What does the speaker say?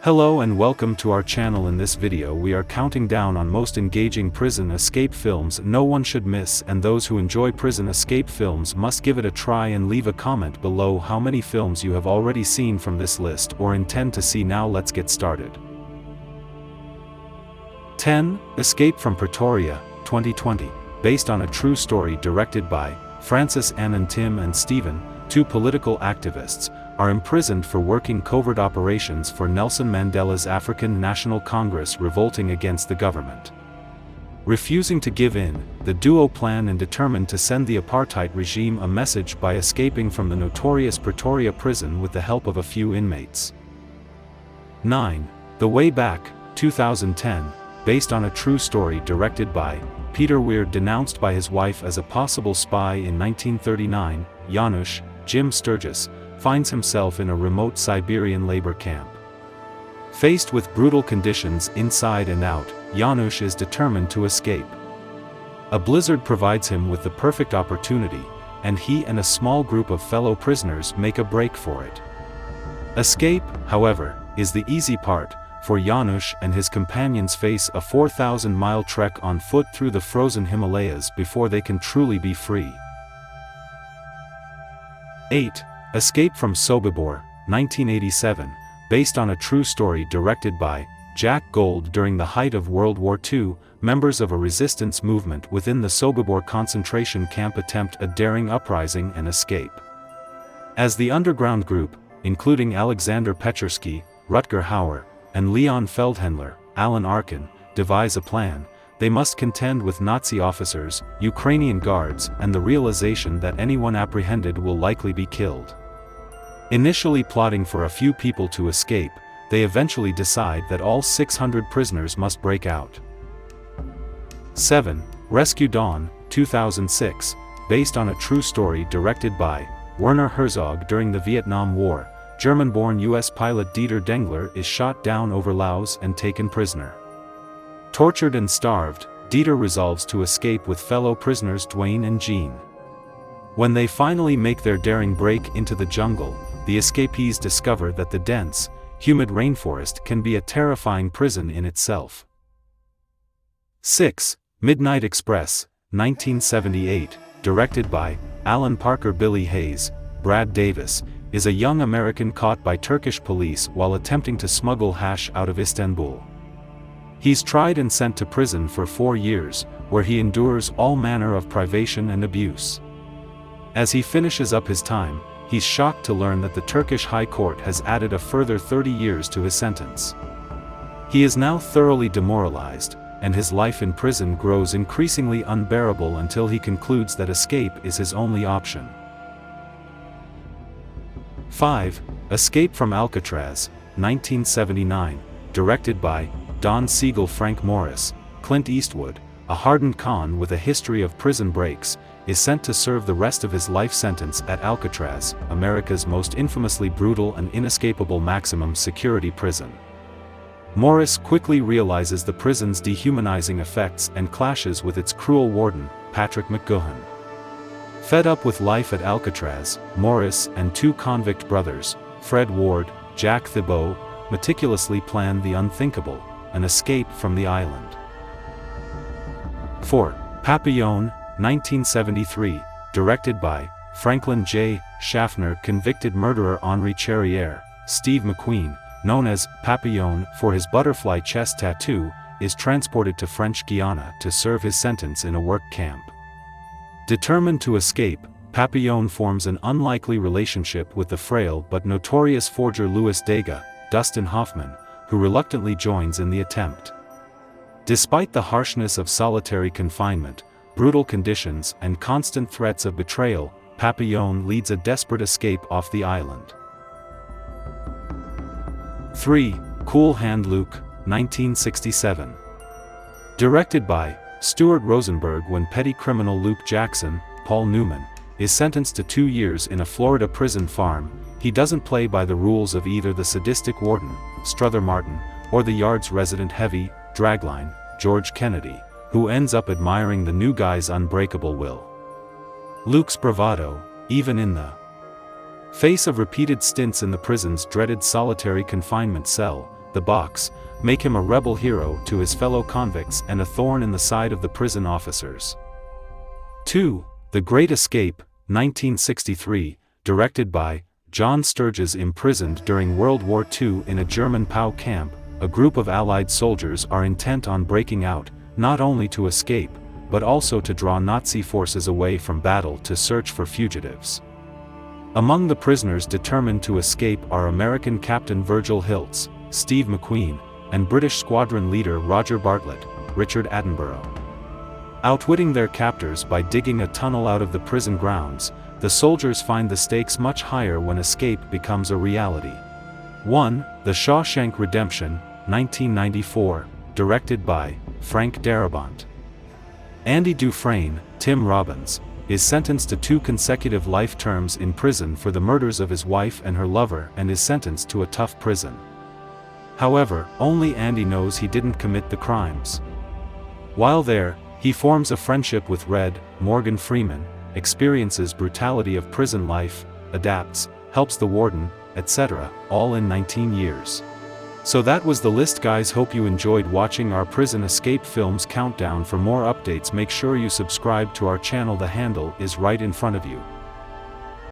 Hello and welcome to our channel. In this video we are counting down on most engaging prison escape films no one should miss, and those who enjoy prison escape films must give it a try and leave a comment below how many films you have already seen from this list or intend to see. Now let's get started. 10. Escape from Pretoria, 2020. Based on a true story directed by Francis Annan. Tim and Stephen, two political activists, are imprisoned for working covert operations for Nelson Mandela's African National Congress revolting against the government. Refusing to give in, the duo plan and determined to send the apartheid regime a message by escaping from the notorious Pretoria prison with the help of a few inmates. 9. The Way Back, 2010. Based on a true story directed by Peter Weir. Denounced by his wife as a possible spy in 1939, Janusz, Jim Sturgis, finds himself in a remote Siberian labor camp. Faced with brutal conditions inside and out, Janusz is determined to escape. A blizzard provides him with the perfect opportunity, and he and a small group of fellow prisoners make a break for it. Escape, however, is the easy part, for Janusz and his companions face a 4,000-mile trek on foot through the frozen Himalayas before they can truly be free. 8. Escape from Sobibor, 1987. Based on a true story directed by Jack Gold. During the height of World War II, members of a resistance movement within the Sobibor concentration camp attempt a daring uprising and escape. As the underground group, including Alexander Pechersky, Rutger Hauer, and Leon Feldhendler, Alan Arkin, devise a plan, they must contend with Nazi officers, Ukrainian guards, and the realization that anyone apprehended will likely be killed. Initially plotting for a few people to escape, they eventually decide that all 600 prisoners must break out. 7. Rescue Dawn, 2006. Based on a true story directed by Werner Herzog. During the Vietnam War, German-born U.S. pilot Dieter Dengler is shot down over Laos and taken prisoner. Tortured and starved, Dieter resolves to escape with fellow prisoners Dwayne and Jean. When they finally make their daring break into the jungle, the escapees discover that the dense, humid rainforest can be a terrifying prison in itself. 6. Midnight Express, 1978. Directed by Alan Parker. Billy Hayes, Brad Davis, is a young American caught by Turkish police while attempting to smuggle hash out of Istanbul. He's tried and sent to prison for 4 years, where he endures all manner of privation and abuse. As he finishes up his time, he's shocked to learn that the Turkish High Court has added a further 30 years to his sentence. He is now thoroughly demoralized, and his life in prison grows increasingly unbearable until he concludes that escape is his only option. 5. Escape from Alcatraz, 1979. Directed by Don Siegel. Frank Morris. Clint Eastwood, a hardened con with a history of prison breaks, is sent to serve the rest of his life sentence at Alcatraz, America's most infamously brutal and inescapable maximum security prison. Morris quickly realizes the prison's dehumanizing effects and clashes with its cruel warden, Patrick McGoohan. Fed up with life at Alcatraz, Morris and two convict brothers, Fred Ward, Jack Thibault, meticulously plan the unthinkable, an escape from the island. 4. Papillon, 1973. Directed by Franklin J. Schaffner. Convicted murderer Henri Charrière, Steve McQueen, known as Papillon for his butterfly chest tattoo, is transported to French Guiana to serve his sentence in a work camp. Determined to escape, Papillon forms an unlikely relationship with the frail but notorious forger Louis Dega, Dustin Hoffman, who reluctantly joins in the attempt. Despite the harshness of solitary confinement, brutal conditions, and constant threats of betrayal, Papillon leads a desperate escape off the island. 3. Cool Hand Luke, 1967. Directed by Stuart Rosenberg. When petty criminal Luke Jackson, Paul Newman, is sentenced to 2 years in a Florida prison farm, he doesn't play by the rules of either the sadistic warden, Strother Martin, or the yard's resident heavy, dragline, George Kennedy, who ends up admiring the new guy's unbreakable will. Luke's bravado, even in the face of repeated stints in the prison's dreaded solitary confinement cell, the box, make him a rebel hero to his fellow convicts and a thorn in the side of the prison officers. 2. The Great Escape, 1963, directed by John Sturges. Imprisoned during World War II in a German POW camp, a group of Allied soldiers are intent on breaking out, not only to escape, but also to draw Nazi forces away from battle to search for fugitives. Among the prisoners determined to escape are American Captain Virgil Hiltz, Steve McQueen, and British squadron leader Roger Bartlett, Richard Attenborough. Outwitting their captors by digging a tunnel out of the prison grounds, the soldiers find the stakes much higher when escape becomes a reality. 1. The Shawshank Redemption, 1994, directed by Frank Darabont. Andy Dufresne, Tim Robbins, is sentenced to 2 consecutive life terms in prison for the murders of his wife and her lover and is sentenced to a tough prison. However, only Andy knows he didn't commit the crimes. While there, he forms a friendship with Red, Morgan Freeman, experiences brutality of prison life, adapts, helps the warden, etc., all in 19 years. So that was the list, guys. Hope you enjoyed watching our prison escape films countdown. For more updates, make sure you subscribe to our channel. The handle is right in front of you.